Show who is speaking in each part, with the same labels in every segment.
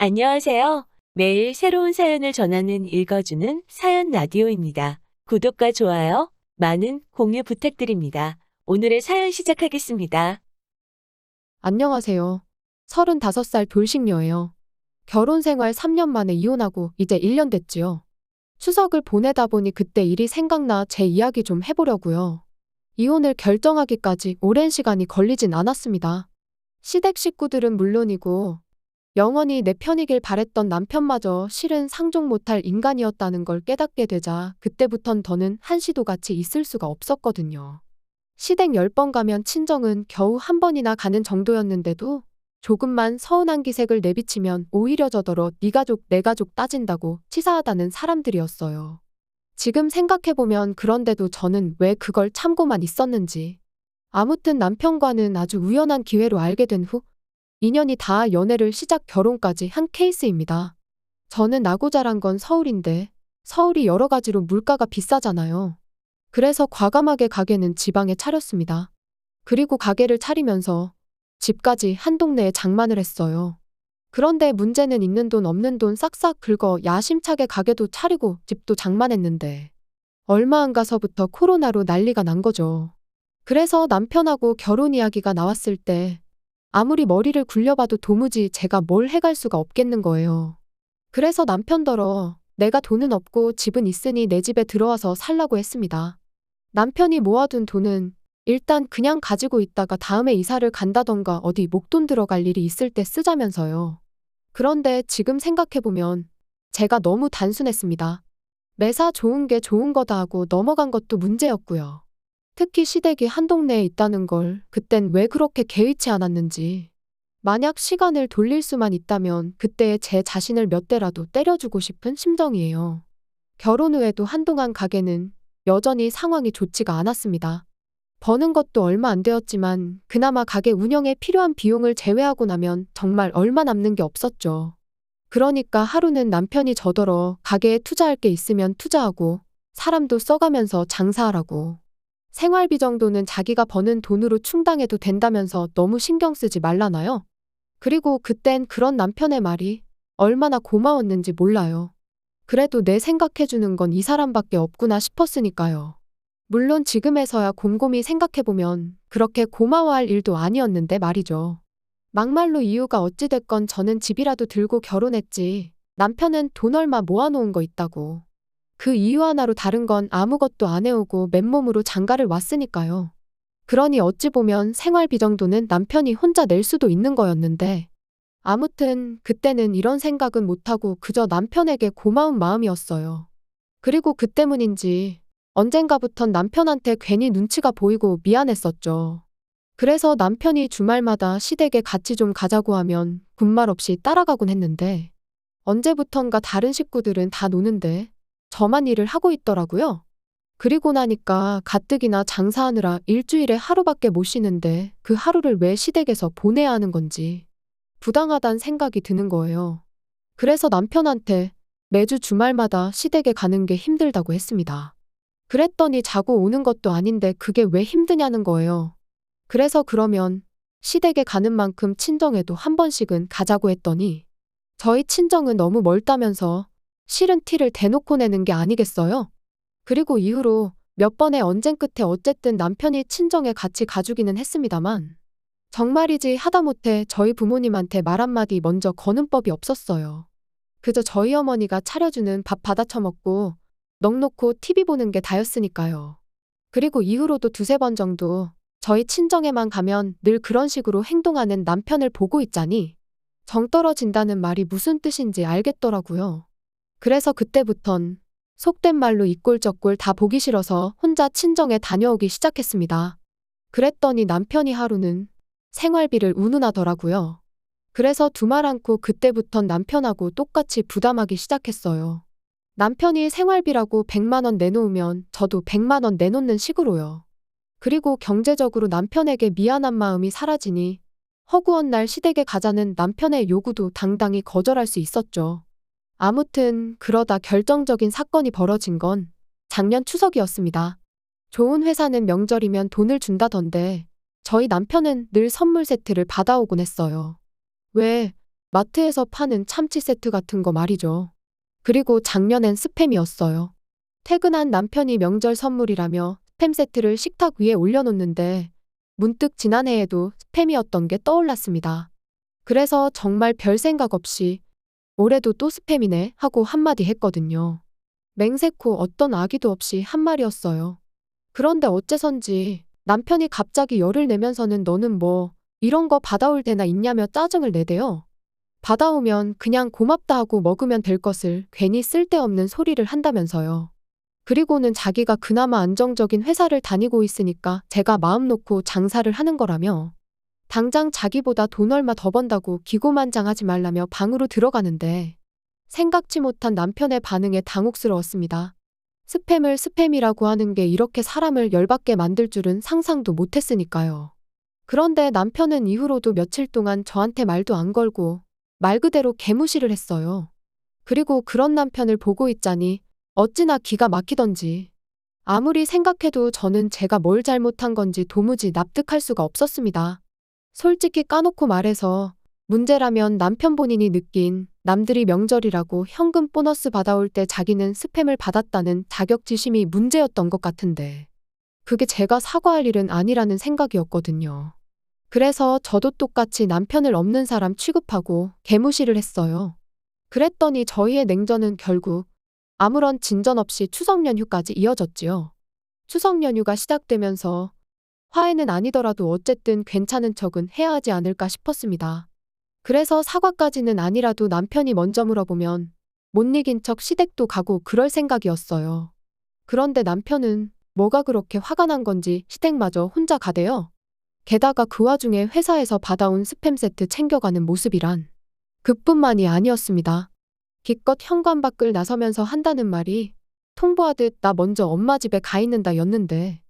Speaker 1: 안녕하세요. 매일 새로운 사연을 전하는 읽어주는 사연 라디오입니다. 구독과 좋아요, 많은 공유 부탁드립니다. 오늘의 사연 시작하겠습니다.
Speaker 2: 안녕하세요. 35살 돌싱녀예요. 결혼 생활 3년 만에 이혼하고 이제 1년 됐지요. 추석을 보내다 보니 그때 일이 생각나 제 이야기 좀 해보려고요. 이혼을 결정하기까지 오랜 시간이 걸리진 않았습니다. 시댁 식구들은 물론이고 영원히 내 편이길 바랬던 남편마저 실은 상종 못할 인간이었다는 걸 깨닫게 되자 그때부턴 더는 한시도 같이 있을 수가 없었거든요. 시댁 10번 가면 친정은 겨우 한 번이나 가는 정도였는데도 조금만 서운한 기색을 내비치면 오히려 저더러 네 가족 내 가족 따진다고 치사하다는 사람들이었어요. 지금 생각해보면 그런데도 저는 왜 그걸 참고만 있었는지. 아무튼 남편과는 아주 우연한 기회로 알게 된 후 2년이 다 연애를 시작 결혼까지 한 케이스입니다. 저는 나고 자란 건 서울인데 서울이 여러 가지로 물가가 비싸잖아요. 그래서 과감하게 가게는 지방에 차렸습니다. 그리고 가게를 차리면서 집까지 한 동네에 장만을 했어요. 그런데 문제는 있는 돈 없는 돈 싹싹 긁어 야심차게 가게도 차리고 집도 장만했는데 얼마 안 가서부터 코로나로 난리가 난 거죠. 그래서 남편하고 결혼 이야기가 나왔을 때 아무리 머리를 굴려봐도 도무지 제가 뭘 해갈 수가 없겠는 거예요. 그래서 남편더러 내가 돈은 없고 집은 있으니 내 집에 들어와서 살라고 했습니다. 남편이 모아둔 돈은 일단 그냥 가지고 있다가 다음에 이사를 간다던가 어디 목돈 들어갈 일이 있을 때 쓰자면서요. 그런데 지금 생각해보면 제가 너무 단순했습니다. 매사 좋은 게 좋은 거다 하고 넘어간 것도 문제였고요. 특히 시댁이 한 동네에 있다는 걸 그땐 왜 그렇게 개의치 않았는지. 만약 시간을 돌릴 수만 있다면 그때의 제 자신을 몇 대라도 때려주고 싶은 심정이에요. 결혼 후에도 한동안 가게는 여전히 상황이 좋지가 않았습니다. 버는 것도 얼마 안 되었지만 그나마 가게 운영에 필요한 비용을 제외하고 나면 정말 얼마 남는 게 없었죠. 그러니까 하루는 남편이 저더러 가게에 투자할 게 있으면 투자하고 사람도 써가면서 장사하라고. 생활비 정도는 자기가 버는 돈으로 충당해도 된다면서 너무 신경 쓰지 말라나요? 그리고 그땐 그런 남편의 말이 얼마나 고마웠는지 몰라요. 그래도 내 생각해주는 건 이 사람밖에 없구나 싶었으니까요. 물론 지금에서야 곰곰이 생각해보면 그렇게 고마워할 일도 아니었는데 말이죠. 막말로 이유가 어찌됐건 저는 집이라도 들고 결혼했지. 남편은 돈 얼마 모아놓은 거 있다고. 그 이유 하나로 다른 건 아무것도 안 해오고 맨몸으로 장가를 왔으니까요. 그러니 어찌 보면 생활비 정도는 남편이 혼자 낼 수도 있는 거였는데 아무튼 그때는 이런 생각은 못하고 그저 남편에게 고마운 마음이었어요. 그리고 그 때문인지 언젠가부턴 남편한테 괜히 눈치가 보이고 미안했었죠. 그래서 남편이 주말마다 시댁에 같이 좀 가자고 하면 군말 없이 따라가곤 했는데 언제부턴가 다른 식구들은 다 노는데 저만 일을 하고 있더라고요. 그리고 나니까 가뜩이나 장사하느라 일주일에 하루밖에 못 쉬는데 그 하루를 왜 시댁에서 보내야 하는 건지 부당하단 생각이 드는 거예요. 그래서 남편한테 매주 주말마다 시댁에 가는 게 힘들다고 했습니다. 그랬더니 자고 오는 것도 아닌데 그게 왜 힘드냐는 거예요. 그래서 그러면 시댁에 가는 만큼 친정에도 한 번씩은 가자고 했더니 저희 친정은 너무 멀다면서 싫은 티를 대놓고 내는 게 아니겠어요? 그리고 이후로 몇 번의 언쟁 끝에 어쨌든 남편이 친정에 같이 가주기는 했습니다만 정말이지 하다못해 저희 부모님한테 말 한마디 먼저 거는 법이 없었어요. 그저 저희 어머니가 차려주는 밥 받아 처먹고 넋놓고 TV 보는 게 다였으니까요. 그리고 이후로도 두세 번 정도 저희 친정에만 가면 늘 그런 식으로 행동하는 남편을 보고 있자니 정 떨어진다는 말이 무슨 뜻인지 알겠더라고요. 그래서 그때부턴 속된 말로 이꼴저꼴 다 보기 싫어서 혼자 친정에 다녀오기 시작했습니다. 그랬더니 남편이 하루는 생활비를 운운하더라고요. 그래서 두말 않고 그때부턴 남편하고 똑같이 부담하기 시작했어요. 남편이 생활비라고 100만 원 내놓으면 저도 100만 원 내놓는 식으로요. 그리고 경제적으로 남편에게 미안한 마음이 사라지니 허구한 날 시댁에 가자는 남편의 요구도 당당히 거절할 수 있었죠. 아무튼 그러다 결정적인 사건이 벌어진 건 작년 추석이었습니다. 좋은 회사는 명절이면 돈을 준다던데 저희 남편은 늘 선물 세트를 받아오곤 했어요. 왜 마트에서 파는 참치 세트 같은 거 말이죠. 그리고 작년엔 스팸이었어요. 퇴근한 남편이 명절 선물이라며 스팸 세트를 식탁 위에 올려놓는데 문득 지난해에도 스팸이었던 게 떠올랐습니다. 그래서 정말 별 생각 없이 올해도 또 스팸이네 하고 한마디 했거든요. 맹세코 어떤 악의도 없이 한 말이었어요. 그런데 어째선지 남편이 갑자기 열을 내면서는 너는 뭐 이런 거 받아올 때나 있냐며 짜증을 내대요. 받아오면 그냥 고맙다 하고 먹으면 될 것을 괜히 쓸데없는 소리를 한다면서요. 그리고는 자기가 그나마 안정적인 회사를 다니고 있으니까 제가 마음 놓고 장사를 하는 거라며 당장 자기보다 돈 얼마 더 번다고 기고만장하지 말라며 방으로 들어가는데 생각지 못한 남편의 반응에 당혹스러웠습니다. 스팸을 스팸이라고 하는 게 이렇게 사람을 열받게 만들 줄은 상상도 못했으니까요. 그런데 남편은 이후로도 며칠 동안 저한테 말도 안 걸고 말 그대로 개무시를 했어요. 그리고 그런 남편을 보고 있자니 어찌나 기가 막히던지. 아무리 생각해도 저는 제가 뭘 잘못한 건지 도무지 납득할 수가 없었습니다. 솔직히 까놓고 말해서 문제라면 남편 본인이 느낀 남들이 명절이라고 현금 보너스 받아올 때 자기는 스팸을 받았다는 자격지심이 문제였던 것 같은데 그게 제가 사과할 일은 아니라는 생각이었거든요. 그래서 저도 똑같이 남편을 없는 사람 취급하고 개무시를 했어요. 그랬더니 저희의 냉전은 결국 아무런 진전 없이 추석 연휴까지 이어졌지요. 추석 연휴가 시작되면서 화해는 아니더라도 어쨌든 괜찮은 척은 해야 하지 않을까 싶었습니다. 그래서 사과까지는 아니라도 남편이 먼저 물어보면 못 이긴 척 시댁도 가고 그럴 생각이었어요. 그런데 남편은 뭐가 그렇게 화가 난 건지 시댁마저 혼자 가대요. 게다가 그 와중에 회사에서 받아온 스팸 세트 챙겨가는 모습이란 그뿐만이 아니었습니다. 기껏 현관 밖을 나서면서 한다는 말이 통보하듯 나 먼저 엄마 집에 가 있는다 였는데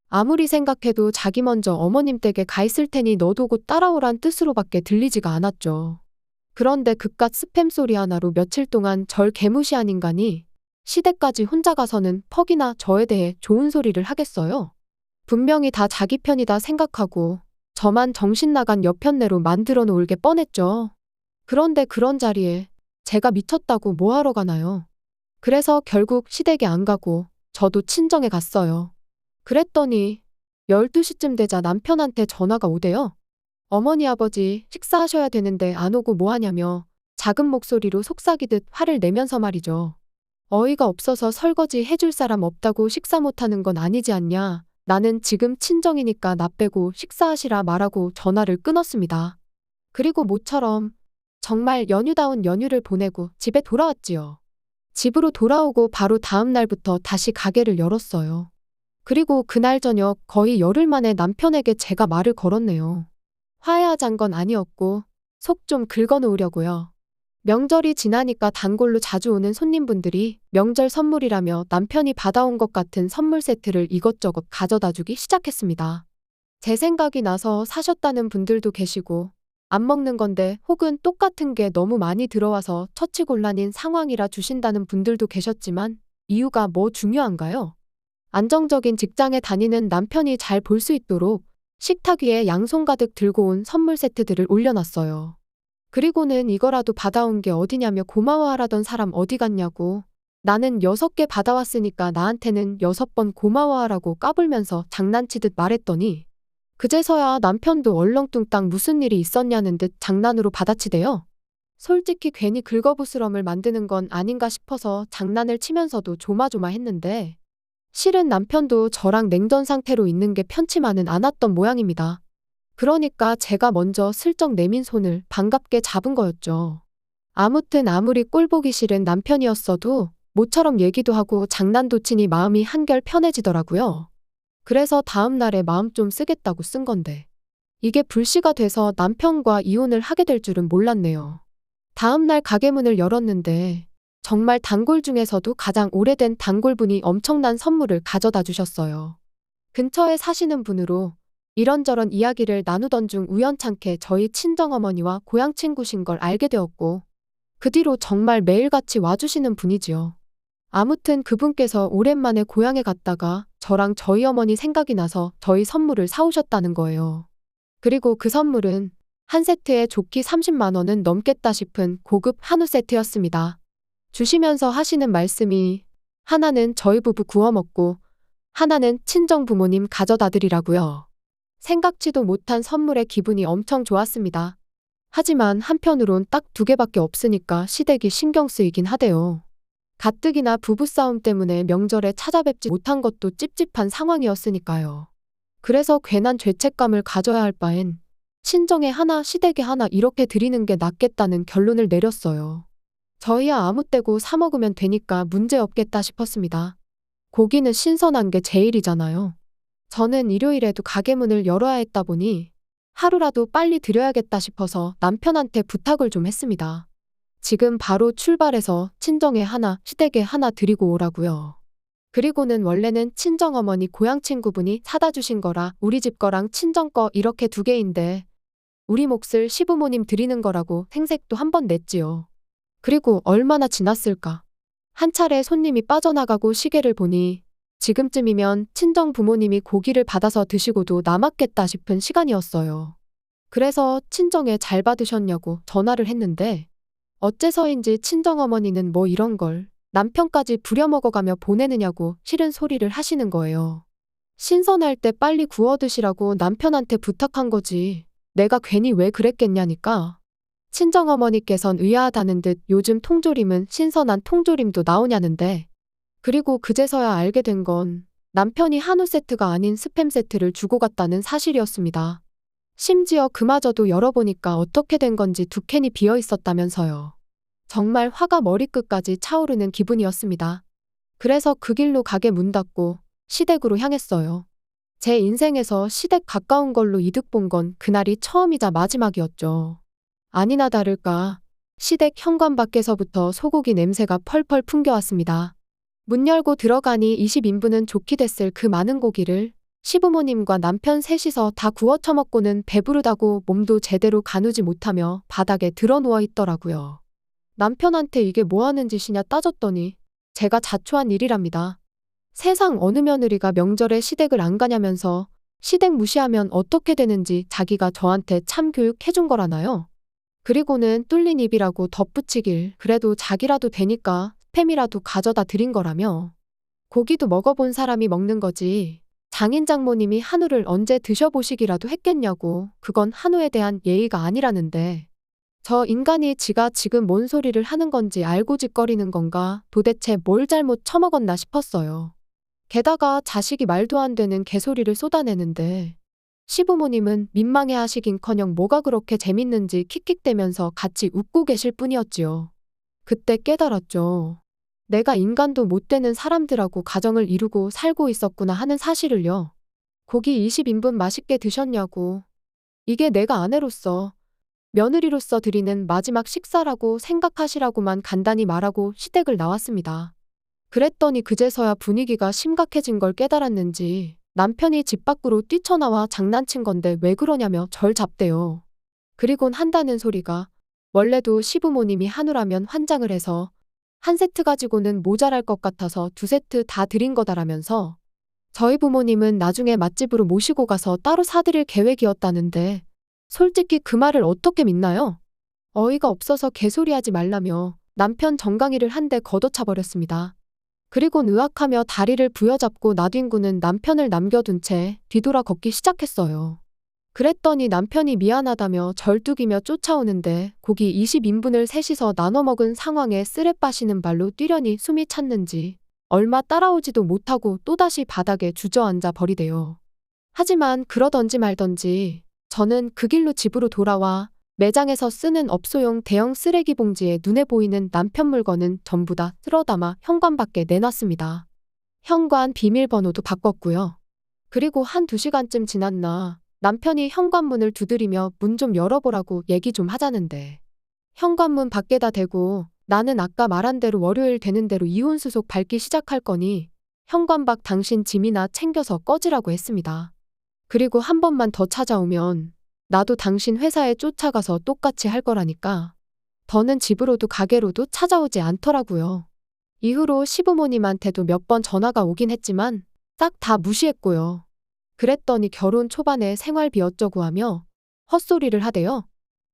Speaker 2: 아무리 생각해도 자기 먼저 어머님 댁에 가 있을 테니 너도 곧 따라오란 뜻으로밖에 들리지가 않았죠. 그런데 그깟 스팸 소리 하나로 며칠 동안 절 개무시한 인간이 시댁까지 혼자 가서는 퍽이나 저에 대해 좋은 소리를 하겠어요. 분명히 다 자기 편이다 생각하고 저만 정신 나간 여편네로 만들어 놓을 게 뻔했죠. 그런데 그런 자리에 제가 미쳤다고 뭐하러 가나요? 그래서 결국 시댁에 안 가고 저도 친정에 갔어요. 그랬더니 12시쯤 되자 남편한테 전화가 오대요. 어머니 아버지 식사하셔야 되는데 안 오고 뭐 하냐며 작은 목소리로 속삭이듯 화를 내면서 말이죠. 어이가 없어서 설거지 해줄 사람 없다고 식사 못하는 건 아니지 않냐. 나는 지금 친정이니까 나 빼고 식사하시라 말하고 전화를 끊었습니다. 그리고 모처럼 정말 연휴다운 연휴를 보내고 집에 돌아왔지요. 집으로 돌아오고 바로 다음 날부터 다시 가게를 열었어요. 그리고 그날 저녁 거의 열흘 만에 남편에게 제가 말을 걸었네요. 화해하잔 건 아니었고 속 좀 긁어놓으려고요. 명절이 지나니까 단골로 자주 오는 손님분들이 명절 선물이라며 남편이 받아온 것 같은 선물 세트를 이것저것 가져다 주기 시작했습니다. 제 생각이 나서 사셨다는 분들도 계시고 안 먹는 건데 혹은 똑같은 게 너무 많이 들어와서 처치곤란인 상황이라 주신다는 분들도 계셨지만 이유가 뭐 중요한가요? 안정적인 직장에 다니는 남편이 잘 볼 수 있도록 식탁 위에 양손 가득 들고 온 선물 세트들을 올려놨어요. 그리고는 이거라도 받아온 게 어디냐며 고마워하라던 사람 어디 갔냐고 나는 6개 받아왔으니까 나한테는 6번 고마워하라고 까불면서 장난치듯 말했더니 그제서야 남편도 얼렁뚱땅 무슨 일이 있었냐는 듯 장난으로 받아치대요. 솔직히 괜히 긁어부스럼을 만드는 건 아닌가 싶어서 장난을 치면서도 조마조마했는데 실은 남편도 저랑 냉전 상태로 있는 게 편치만은 않았던 모양입니다. 그러니까 제가 먼저 슬쩍 내민 손을 반갑게 잡은 거였죠. 아무튼 아무리 꼴보기 싫은 남편이었어도 모처럼 얘기도 하고 장난도 치니 마음이 한결 편해지더라고요. 그래서 다음 날에 마음 좀 쓰겠다고 쓴 건데 이게 불씨가 돼서 남편과 이혼을 하게 될 줄은 몰랐네요. 다음 날 가게 문을 열었는데 정말 단골 중에서도 가장 오래된 단골분이 엄청난 선물을 가져다 주셨어요. 근처에 사시는 분으로 이런저런 이야기를 나누던 중 우연찮게 저희 친정어머니와 고향 친구신 걸 알게 되었고 그 뒤로 정말 매일같이 와주시는 분이지요. 아무튼 그분께서 오랜만에 고향에 갔다가 저랑 저희 어머니 생각이 나서 저희 선물을 사오셨다는 거예요. 그리고 그 선물은 한 세트에 좋기 30만 원은 넘겠다 싶은 고급 한우 세트였습니다. 주시면서 하시는 말씀이 하나는 저희 부부 구워 먹고 하나는 친정 부모님 가져다 드리라고요. 생각지도 못한 선물에 기분이 엄청 좋았습니다. 하지만 한편으론 딱 2개밖에 없으니까 시댁이 신경 쓰이긴 하대요. 가뜩이나 부부싸움 때문에 명절에 찾아뵙지 못한 것도 찝찝한 상황이었으니까요. 그래서 괜한 죄책감을 가져야 할 바엔 친정에 하나 시댁에 하나 이렇게 드리는 게 낫겠다는 결론을 내렸어요. 저희야 아무 때고 사 먹으면 되니까 문제 없겠다 싶었습니다. 고기는 신선한 게 제일이잖아요. 저는 일요일에도 가게 문을 열어야 했다 보니 하루라도 빨리 드려야겠다 싶어서 남편한테 부탁을 좀 했습니다. 지금 바로 출발해서 친정에 하나, 시댁에 하나 드리고 오라고요. 그리고는 원래는 친정어머니 고향 친구분이 사다 주신 거라 우리 집 거랑 친정 거 이렇게 2개인데 우리 몫을 시부모님 드리는 거라고 생색도 한번 냈지요. 그리고 얼마나 지났을까. 한 차례 손님이 빠져나가고 시계를 보니 지금쯤이면 친정 부모님이 고기를 받아서 드시고도 남았겠다 싶은 시간이었어요. 그래서 친정에 잘 받으셨냐고 전화를 했는데 어째서인지 친정어머니는 뭐 이런 걸 남편까지 부려먹어가며 보내느냐고 싫은 소리를 하시는 거예요. 신선할 때 빨리 구워 드시라고 남편한테 부탁한 거지. 내가 괜히 왜 그랬겠냐니까. 친정어머니께선 의아하다는 듯 요즘 통조림은 신선한 통조림도 나오냐는데 그리고 그제서야 알게 된 건 남편이 한우 세트가 아닌 스팸 세트를 주고 갔다는 사실이었습니다. 심지어 그마저도 열어보니까 어떻게 된 건지 2캔이 비어 있었다면서요. 정말 화가 머리끝까지 차오르는 기분이었습니다. 그래서 그 길로 가게 문 닫고 시댁으로 향했어요. 제 인생에서 시댁 가까운 걸로 이득 본 건 그날이 처음이자 마지막이었죠. 아니나 다를까 시댁 현관 밖에서부터 소고기 냄새가 펄펄 풍겨왔습니다. 문 열고 들어가니 20인분은 좋게 됐을 그 많은 고기를 시부모님과 남편 셋이서 다 구워 처먹고는 배부르다고 몸도 제대로 가누지 못하며 바닥에 드러 누워 있더라고요. 남편한테 이게 뭐 하는 짓이냐 따졌더니 제가 자초한 일이랍니다. 세상 어느 며느리가 명절에 시댁을 안 가냐면서 시댁 무시하면 어떻게 되는지 자기가 저한테 참 교육해준 거라나요? 그리고는 뚫린 입이라고 덧붙이길 그래도 자기라도 되니까 스팸이라도 가져다 드린 거라며. 고기도 먹어본 사람이 먹는 거지. 장인 장모님이 한우를 언제 드셔보시기라도 했겠냐고. 그건 한우에 대한 예의가 아니라는데. 저 인간이 지가 지금 뭔 소리를 하는 건지 알고 짓거리는 건가 도대체 뭘 잘못 처먹었나 싶었어요. 게다가 자식이 말도 안 되는 개소리를 쏟아내는데 시부모님은 민망해 하시긴커녕 뭐가 그렇게 재밌는지 킥킥대면서 같이 웃고 계실 뿐이었지요. 그때 깨달았죠. 내가 인간도 못 되는 사람들하고 가정을 이루고 살고 있었구나 하는 사실을요. 고기 20인분 맛있게 드셨냐고. 이게 내가 아내로서 며느리로서 드리는 마지막 식사라고 생각하시라고만 간단히 말하고 시댁을 나왔습니다. 그랬더니 그제서야 분위기가 심각해진 걸 깨달았는지 남편이 집 밖으로 뛰쳐나와 장난친 건데 왜 그러냐며 절 잡대요. 그리곤 한다는 소리가 원래도 시부모님이 한우라면 환장을 해서 한 세트 가지고는 모자랄 것 같아서 2세트 다 드린 거다라면서 저희 부모님은 나중에 맛집으로 모시고 가서 따로 사드릴 계획이었다는데 솔직히 그 말을 어떻게 믿나요? 어이가 없어서 개소리하지 말라며 남편 정강이를 한 대 걷어차버렸습니다. 그리곤 의학하며 다리를 부여잡고 나뒹구는 남편을 남겨둔 채 뒤돌아 걷기 시작했어요. 그랬더니 남편이 미안하다며 절뚝이며 쫓아오는데 고기 20인분을 셋이서 나눠 먹은 상황에 쓰레 빠시는 발로 뛰려니 숨이 찼는지 얼마 따라오지도 못하고 또다시 바닥에 주저앉아 버리대요. 하지만 그러던지 말던지 저는 그 길로 집으로 돌아와 매장에서 쓰는 업소용 대형 쓰레기 봉지에 눈에 보이는 남편 물건은 전부 다 쓸어담아 현관 밖에 내놨습니다. 현관 비밀번호도 바꿨고요. 그리고 1~2시간쯤 지났나 남편이 현관문을 두드리며 문 좀 열어보라고 얘기 좀 하자는데 현관문 밖에다 대고 나는 아까 말한 대로 월요일 되는 대로 이혼수속 밟기 시작할 거니 현관 밖 당신 짐이나 챙겨서 꺼지라고 했습니다. 그리고 한 번만 더 찾아오면 나도 당신 회사에 쫓아가서 똑같이 할 거라니까. 더는 집으로도 가게로도 찾아오지 않더라고요. 이후로 시부모님한테도 몇 번 전화가 오긴 했지만 싹 다 무시했고요. 그랬더니 결혼 초반에 생활비 어쩌고 하며 헛소리를 하대요.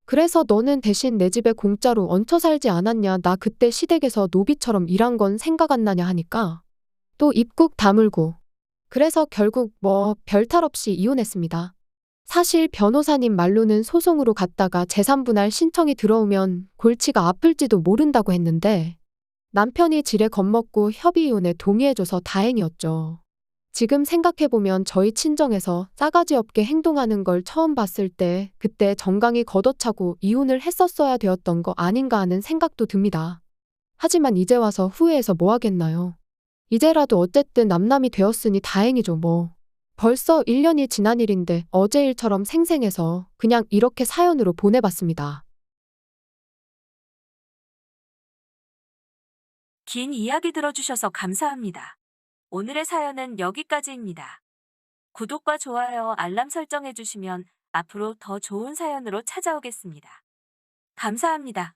Speaker 2: 그래서 너는 대신 내 집에 공짜로 얹혀 살지 않았냐. 나 그때 시댁에서 노비처럼 일한 건 생각 안 나냐 하니까 또 입국 다물고. 그래서 결국 별탈 없이 이혼했습니다. 사실 변호사님 말로는 소송으로 갔다가 재산분할 신청이 들어오면 골치가 아플지도 모른다고 했는데 남편이 지레 겁먹고 협의이혼에 동의해줘서 다행이었죠. 지금 생각해보면 저희 친정에서 싸가지 없게 행동하는 걸 처음 봤을 때 그때 정강이 걷어차고 이혼을 했었어야 되었던 거 아닌가 하는 생각도 듭니다. 하지만 이제 와서 후회해서 뭐 하겠나요? 이제라도 어쨌든 남남이 되었으니 다행이죠 뭐. 벌써 1년이 지난 일인데 어제 일처럼 생생해서 그냥 이렇게 사연으로 보내봤습니다.
Speaker 1: 긴 이야기 들어주셔서 감사합니다. 오늘의 사연은 여기까지입니다. 구독과 좋아요, 알람 설정해주시면 앞으로 더 좋은 사연으로 찾아오겠습니다. 감사합니다.